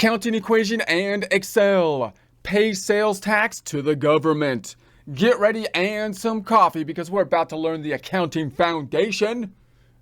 Accounting equation and Excel. Pay sales tax to the government. Get ready and some coffee because we're about to learn the accounting foundation,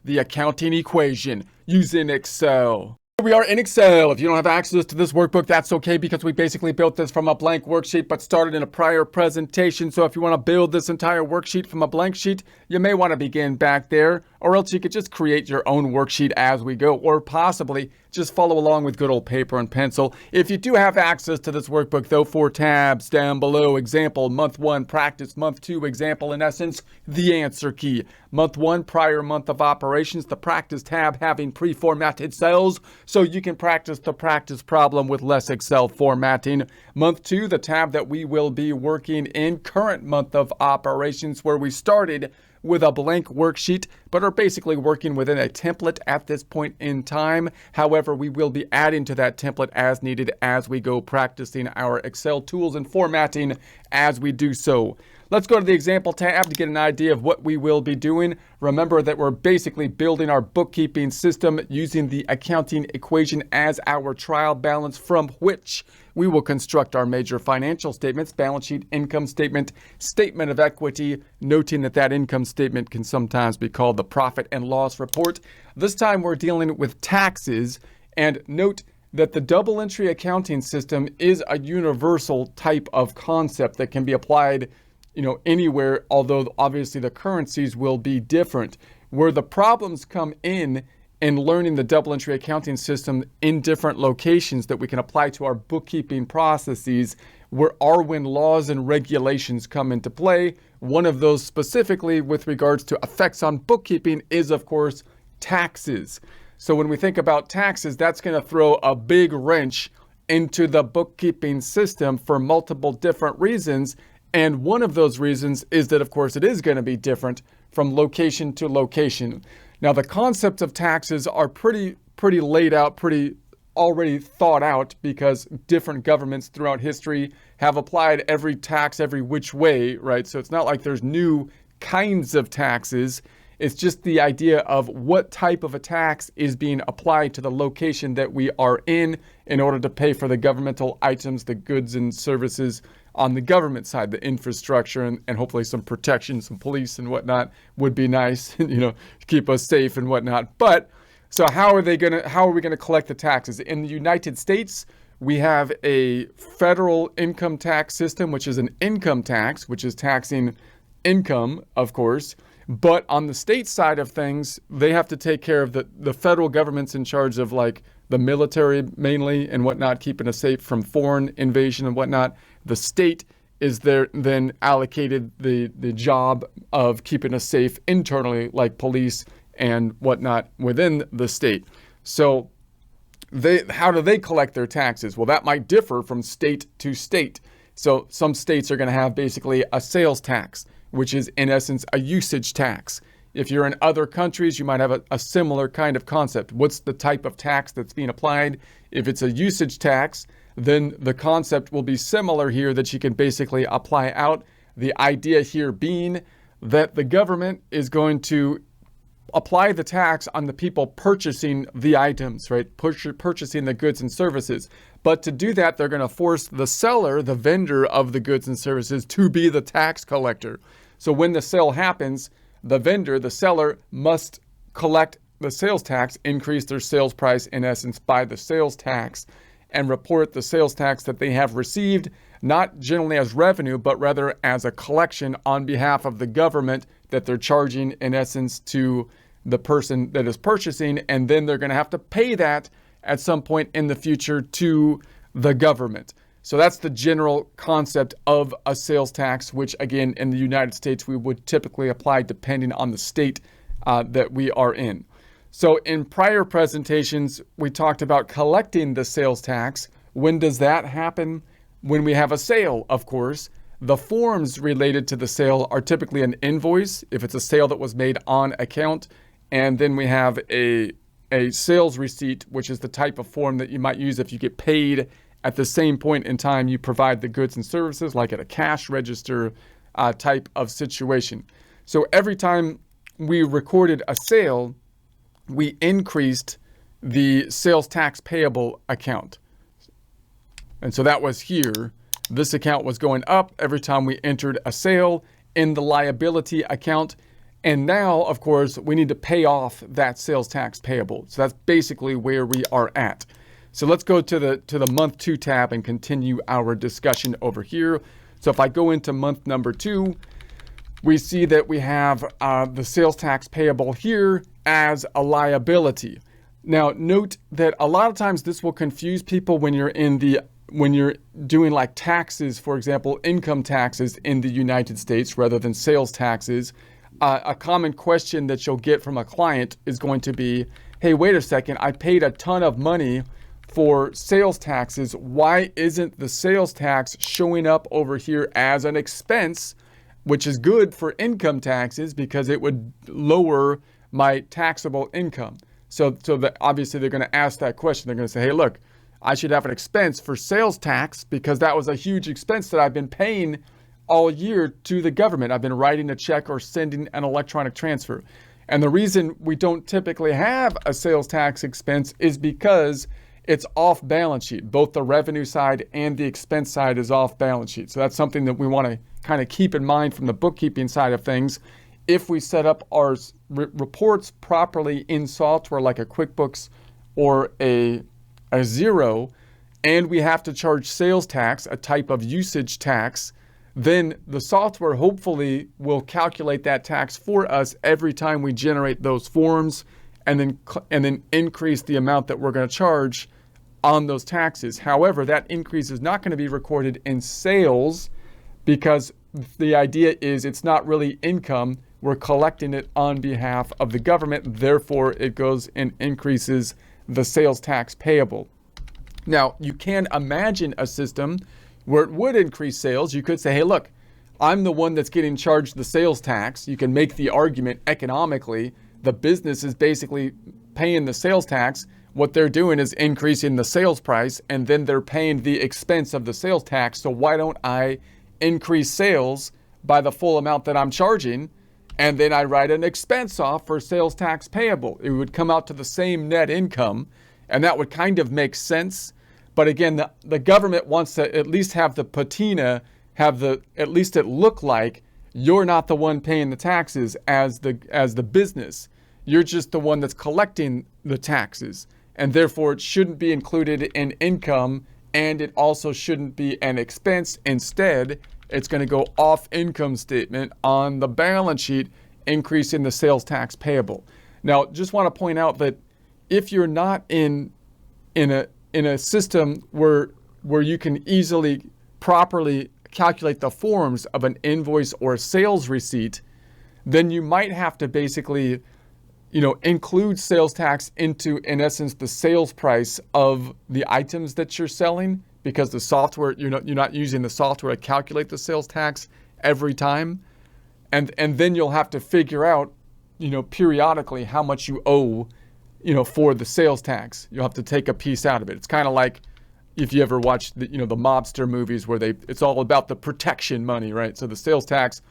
the accounting equation using Excel. We are in Excel. If you don't have access to this workbook, that's okay because we basically built this from a blank worksheet but started in a prior presentation. So if you want to build this entire worksheet from a blank sheet, you may want to begin back there, or else you could just create your own worksheet as we go, or possibly just follow along with good old paper and pencil. If you do have access to this workbook, though, 4 tabs down below: example, month 1, practice, month 2, example, in essence, the answer key. Month 1, prior month of operations, the practice tab having pre-formatted cells, so you can practice the practice problem with less Excel formatting. Month 2, the tab that we will be working in, current month of operations, where we started with a blank worksheet, but are basically working within a template at this point in time. However, we will be adding to that template as needed as we go, practicing our Excel tools and formatting as we do so. Let's go to the example tab to get an idea of what we will be doing. Remember that we're basically building our bookkeeping system using the accounting equation as our trial balance, from which we will construct our major financial statements: balance sheet, income statement, statement of equity, noting that that income statement can sometimes be called the profit and loss report. This time we're dealing with taxes, and note that the double entry accounting system is a universal type of concept that can be applied anywhere, although obviously the currencies will be different. Where the problems come in learning the double entry accounting system in different locations that we can apply to our bookkeeping processes, are when laws and regulations come into play. One of those specifically with regards to effects on bookkeeping is, of course, taxes. So when we think about taxes, that's going to throw a big wrench into the bookkeeping system for multiple different reasons. And one of those reasons is that, of course, it is going to be different from location to location. Now, the concepts of taxes are pretty laid out, pretty already thought out, because different governments throughout history have applied every tax every which way, right? So it's not like there's new kinds of taxes. It's just the idea of what type of a tax is being applied to the location that we are in order to pay for the governmental items, the goods and services on the government side. The infrastructure and hopefully some protection, some police and whatnot would be nice, to keep us safe and whatnot. But so how are we going to collect the taxes? In the United States, we have a federal income tax system, which is an income tax, which is taxing income, of course. But on the state side of things, they have to take care of the federal government's in charge of like the military mainly and whatnot, keeping us safe from foreign invasion and whatnot. The state is there then allocated the job of keeping us safe internally, like police and whatnot within the state. So how do they collect their taxes? Well, that might differ from state to state. So some states are going to have basically a sales tax, which is in essence a usage tax. If you're in other countries, you might have a similar kind of concept. What's the type of tax that's being applied? If it's a usage tax, then the concept will be similar here, that you can basically apply out. The idea here being that the government is going to apply the tax on the people purchasing the items, right? Purchasing the goods and services. But to do that, they're going to force the seller, the vendor of the goods and services, to be the tax collector. So when the sale happens, the vendor, the seller, must collect the sales tax, increase their sales price, in essence, by the sales tax, and report the sales tax that they have received, not generally as revenue, but rather as a collection on behalf of the government that they're charging, in essence, to the person that is purchasing. And then they're going to have to pay that at some point in the future to the government. So that's the general concept of a sales tax, which again, in the United States, we would typically apply depending on the state that we are in. So in prior presentations, we talked about collecting the sales tax. When does that happen? When we have a sale, of course. The forms related to the sale are typically an invoice, if it's a sale that was made on account. And then we have a sales receipt, which is the type of form that you might use if you get paid at the same point in time you provide the goods and services, like at a cash register type of situation. So every time we recorded a sale, we increased the sales tax payable account. And so that was here. This account was going up every time we entered a sale in the liability account. And now, of course, we need to pay off that sales tax payable. So that's basically where we are at. So let's go to the month 2 tab and continue our discussion over here. So if I go into month number 2, we see that we have the sales tax payable here as a liability. Now, note that a lot of times this will confuse people when you're doing like taxes, for example, income taxes in the United States rather than sales taxes. A common question that you'll get from a client is going to be, hey, wait a second, I paid a ton of money for sales taxes. Why isn't the sales tax showing up over here as an expense, which is good for income taxes because it would lower my taxable income? So that obviously they're going to ask that question. They're going to say, hey, look, I should have an expense for sales tax because that was a huge expense that I've been paying all year to the government. I've been writing a check or sending an electronic transfer. And the reason we don't typically have a sales tax expense is because it's off balance sheet. Both the revenue side and the expense side is off balance sheet. So that's something that we want to kind of keep in mind from the bookkeeping side of things. If we set up our reports properly in software like a QuickBooks or a Xero, and we have to charge sales tax, a type of usage tax, then the software hopefully will calculate that tax for us every time we generate those forms, and then increase the amount that we're going to charge on those taxes. However, that increase is not going to be recorded in sales because the idea is it's not really income. We're collecting it on behalf of the government. Therefore, it goes and increases the sales tax payable. Now, you can imagine a system where it would increase sales. You could say, hey, look, I'm the one that's getting charged the sales tax. You can make the argument economically. The business is basically paying the sales tax. What they're doing is increasing the sales price, and then they're paying the expense of the sales tax. So why don't I increase sales by the full amount that I'm charging? And then I write an expense off for sales tax payable. It would come out to the same net income, and that would kind of make sense. But again, the government wants to at least have the patina, at least it look like you're not the one paying the taxes as the business. You're just the one that's collecting the taxes, and therefore it shouldn't be included in income, and it also shouldn't be an expense. Instead, it's going to go off income statement on the balance sheet, increasing the sales tax payable. Now, just want to point out that if you're not in a system where you can easily properly calculate the forms of an invoice or a sales receipt, then you might have to basically, include sales tax into, in essence, the sales price of the items that you're selling, because the software, you're not using the software to calculate the sales tax every time. And then you'll have to figure out, periodically how much you owe, for the sales tax. You'll have to take a piece out of it. It's kind of like if you ever watched the mobster movies where it's all about the protection money, right? So the sales tax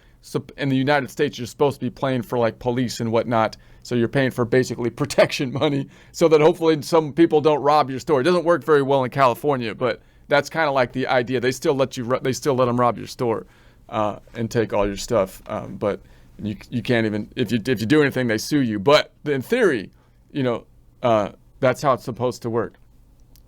in the United States, you're supposed to be paying for like police and whatnot. So you're paying for basically protection money so that hopefully some people don't rob your store. It doesn't work very well in California, but that's kind of like the idea. They still let them rob your store and take all your stuff. But you can't even, if you do anything, they sue you. But in theory, that's how it's supposed to work.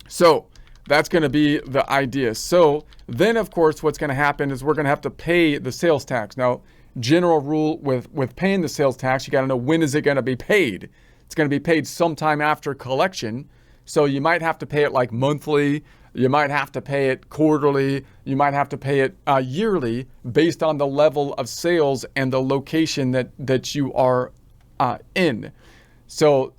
So that's going to be the idea. So then, of course, what's going to happen is we're going to have to pay the sales tax. Now, general rule with paying the sales tax, you got to know, when is it going to be paid? It's going to be paid sometime after collection. So you might have to pay it like monthly. You might have to pay it quarterly. You might have to pay it yearly based on the level of sales and the location that you are in. So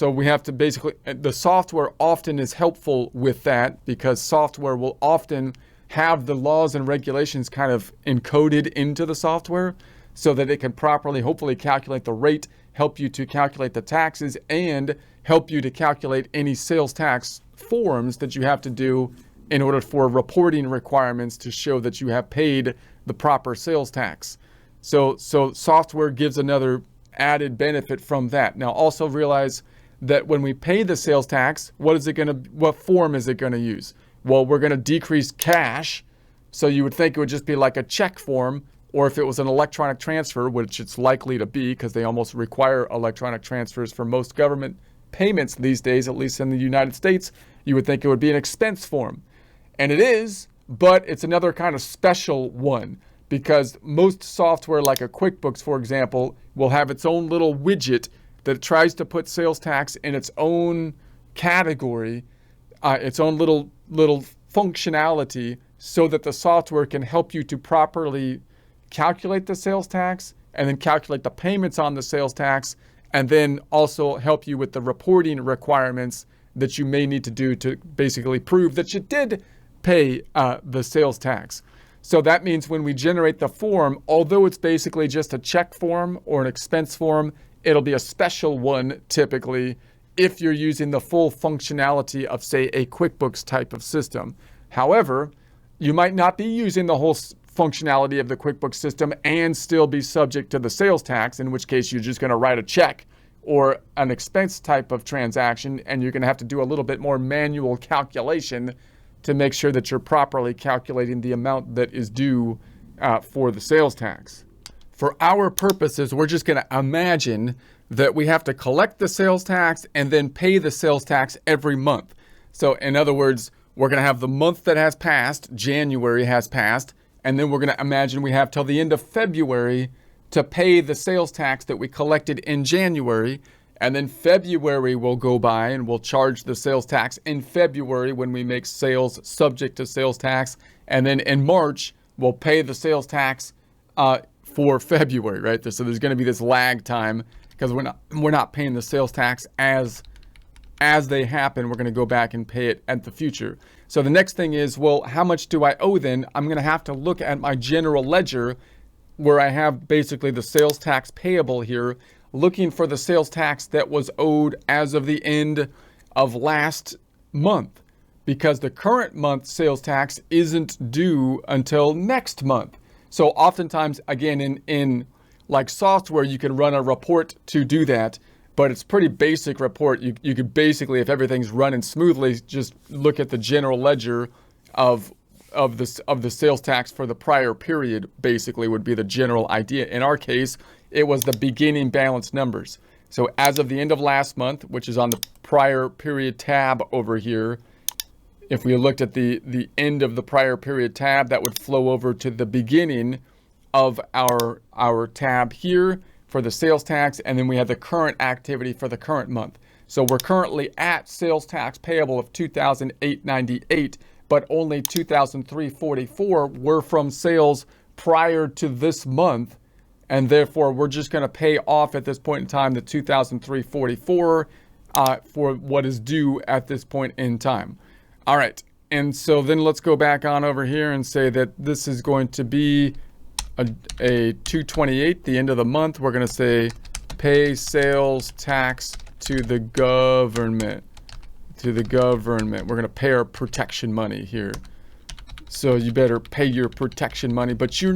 we have to basically, the software often is helpful with that, because software will often have the laws and regulations kind of encoded into the software so that it can properly, hopefully, calculate the rate, help you to calculate the taxes, and help you to calculate any sales tax forms that you have to do in order for reporting requirements to show that you have paid the proper sales tax. So software gives another added benefit from that. Now, also realize that when we pay the sales tax, what form is it going to use? well, we're going to decrease cash. So you would think it would just be like a check form, or if it was an electronic transfer, which it's likely to be because they almost require electronic transfers for most government payments these days, at least in the United States, you would think it would be an expense form. And it is, but it's another kind of special one because most software like a QuickBooks, for example, will have its own little widget that tries to put sales tax in its own category, its own little functionality so that the software can help you to properly calculate the sales tax and then calculate the payments on the sales tax and then also help you with the reporting requirements that you may need to do to basically prove that you did pay the sales tax. So that means when we generate the form, although it's basically just a check form or an expense form, it'll be a special one typically if you're using the full functionality of, say, a QuickBooks type of system. However, you might not be using the whole functionality of the QuickBooks system and still be subject to the sales tax, in which case you're just going to write a check or an expense type of transaction, and you're going to have to do a little bit more manual calculation to make sure that you're properly calculating the amount that is due for the sales tax. For our purposes, we're just going to imagine that we have to collect the sales tax and then pay the sales tax every month. So in other words, we're going to have the month that has passed, January has passed, and then we're going to imagine we have till the end of February to pay the sales tax that we collected in January. And then February will go by and we'll charge the sales tax in February when we make sales subject to sales tax. And then in March, we'll pay the sales tax for February, right? So there's going to be this lag time because we're not paying the sales tax as they happen. We're going to go back and pay it at the future. So the next thing is, well, how much do I owe then? I'm going to have to look at my general ledger where I have basically the sales tax payable here, looking for the sales tax that was owed as of the end of last month, because the current month sales tax isn't due until next month. So oftentimes, again, in like software, you can run a report to do that, but it's pretty basic report. You could basically, if everything's running smoothly, just look at the general ledger of the sales tax for the prior period, basically would be the general idea. In our case, it was the beginning balance numbers. So as of the end of last month, which is on the prior period tab over here, if we looked at the end of the prior period tab, that would flow over to the beginning of our tab here for the sales tax, and then we have the current activity for the current month. So we're currently at sales tax payable of $2,898, but only $2,344 were from sales prior to this month, and therefore we're just going to pay off at this point in time the $2,344 for what is due at this point in time. All right, and so then let's go back on over here and say that this is going to be a 228, the end of the month. We're going to say pay sales tax to the government. We're going to pay our protection money here. So you better pay your protection money, but you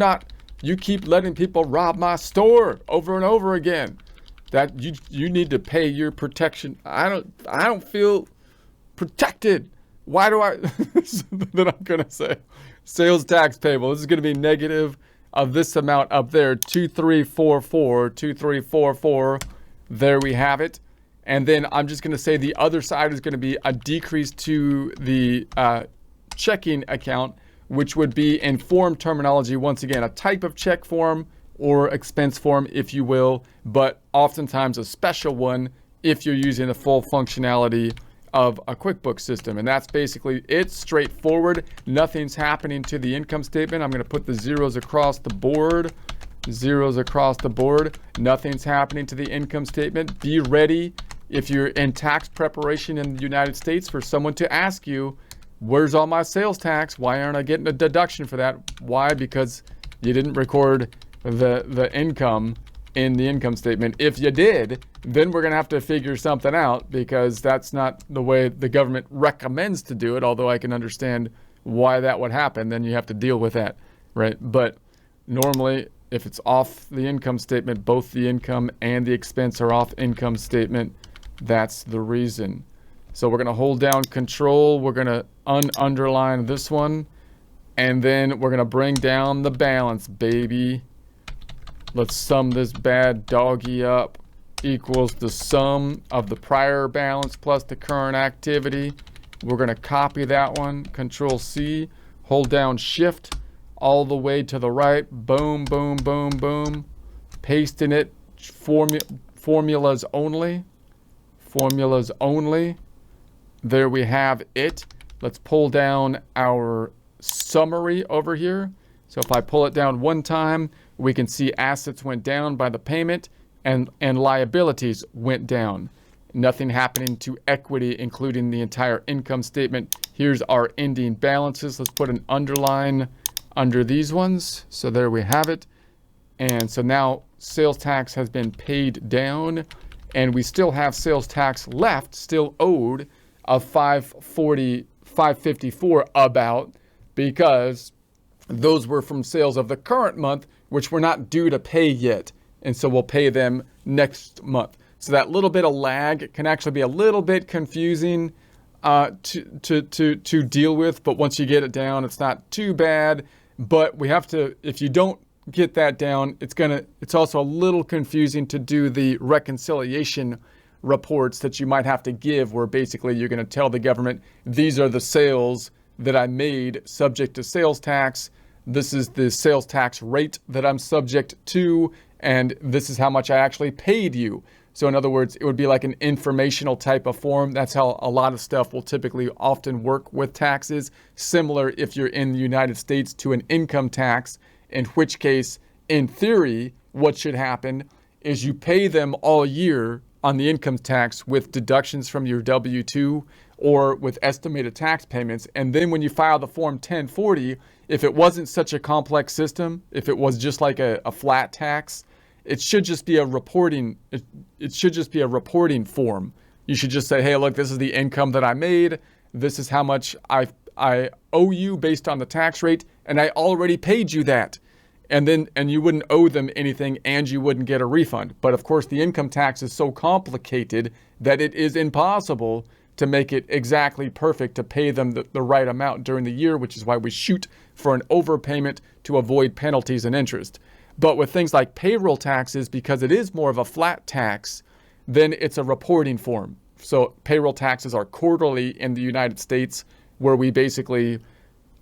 keep letting people rob my store over and over again. That you need to pay your protection. I don't feel protected. Why do I? Then I'm going to say sales tax payable. This is going to be negative of this amount up there, 2344. There we have it. And then I'm just going to say the other side is going to be a decrease to the checking account, which would be in form terminology, once again, a type of check form or expense form, if you will, but oftentimes a special one if you're using the full functionality of a QuickBooks system. And that's basically it, straightforward. Nothing's happening to the income statement. I'm going to put the zeros across the board. Nothing's happening to the income statement. Be ready if you're in tax preparation in the United States for someone to ask you, where's all my sales tax? Why aren't I getting a deduction for that? Why? Because you didn't record the income in the income statement. If you did, then we're going to have to figure something out, because that's not the way the government recommends to do it, although I can understand why that would happen. Then you have to deal with that, right? But normally, if it's off the income statement, both the income and the expense are off income statement. That's the reason. So we're going to hold down control. We're going to underline this one. And then we're going to bring down the balance, baby. Let's sum this bad doggy up. Equals the sum of the prior balance plus the current activity. We're going to copy that one. Control C. Hold down Shift all the way to the right. Boom, boom, boom, boom. Pasting it. Formulas only. Formulas only. There we have it. Let's pull down our summary over here. So if I pull it down one time, we can see assets went down by the payment and liabilities went down. Nothing happening to equity, including the entire income statement. Here's our ending balances. Let's put an underline under these ones. So there we have it. And so now sales tax has been paid down, and we still have sales tax left, still owed, of $554 about, because those were from sales of the current month, which we're not due to pay yet. And so we'll pay them next month. So that little bit of lag can actually be a little bit confusing to deal with. But once you get it down, it's not too bad. But we have to, if you don't get that down, it's also a little confusing to do the reconciliation reports that you might have to give, where basically you're going to tell the government, these are the sales that I made subject to sales tax. This is the sales tax rate that I'm subject to, and this is how much I actually paid you. So in other words, it would be like an informational type of form. That's how a lot of stuff will typically often work with taxes. Similar if you're in the United States to an income tax, in which case, in theory, what should happen is you pay them all year on the income tax with deductions from your W-2 or with estimated tax payments. And then when you file the Form 1040, if it wasn't such a complex system, if it was just like a flat tax, it should just be a reporting. It should just be a reporting form. You should just say, hey, look, this is the income that I made. This is how much I owe you based on the tax rate, and I already paid you that. And you wouldn't owe them anything, and you wouldn't get a refund. But of course, the income tax is so complicated that it is impossible to make it exactly perfect to pay them the right amount during the year, which is why we shoot for an overpayment to avoid penalties and interest. But with things like payroll taxes, because it is more of a flat tax, then it's a reporting form. So payroll taxes are quarterly in the United States, where we basically,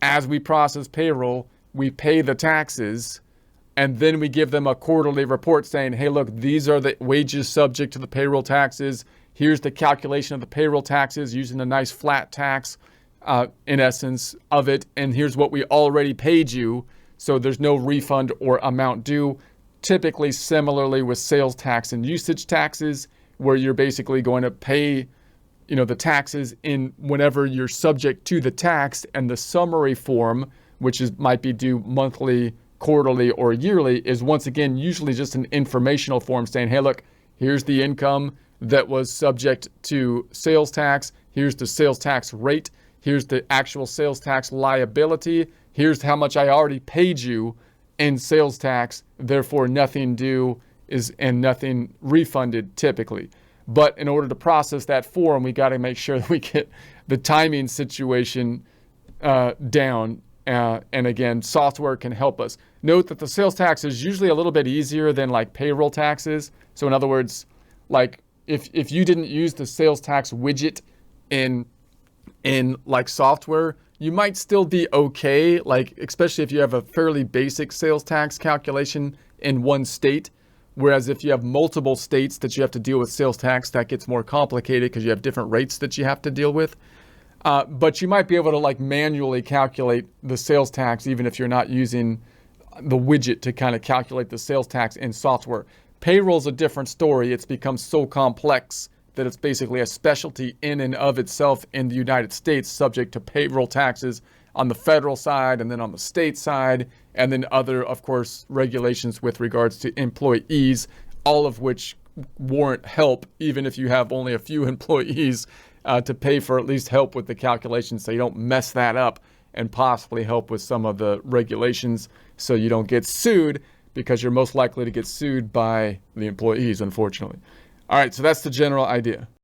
as we process payroll, we pay the taxes, and then we give them a quarterly report saying, hey, look, these are the wages subject to the payroll taxes. Here's the calculation of the payroll taxes using a nice flat tax, in essence, of it. And here's what we already paid you. So there's no refund or amount due. Typically, similarly with sales tax and usage taxes, where you're basically going to pay, the taxes in whenever you're subject to the tax, and the summary form, which might be due monthly, quarterly, or yearly, is once again usually just an informational form saying, hey, look, here's the income that was subject to sales tax. Here's the sales tax rate. Here's the actual sales tax liability. Here's how much I already paid you in sales tax. Therefore, nothing due and nothing refunded typically. But in order to process that form, we got to make sure that we get the timing situation down. And again, software can help us. Note that the sales tax is usually a little bit easier than like payroll taxes. So in other words, like if you didn't use the sales tax widget in like software, you might still be okay, like especially if you have a fairly basic sales tax calculation in one state. Whereas if you have multiple states that you have to deal with sales tax, that gets more complicated because you have different rates that you have to deal with. But you might be able to like manually calculate the sales tax even if you're not using the widget to kind of calculate the sales tax in software. Payroll's a different story. It's become so complex that it's basically a specialty in and of itself in the United States, subject to payroll taxes on the federal side and then on the state side, and then other, of course, regulations with regards to employees, all of which warrant help, even if you have only a few employees, to pay for at least help with the calculations so you don't mess that up, and possibly help with some of the regulations so you don't get sued, because you're most likely to get sued by the employees, unfortunately. All right, so that's the general idea.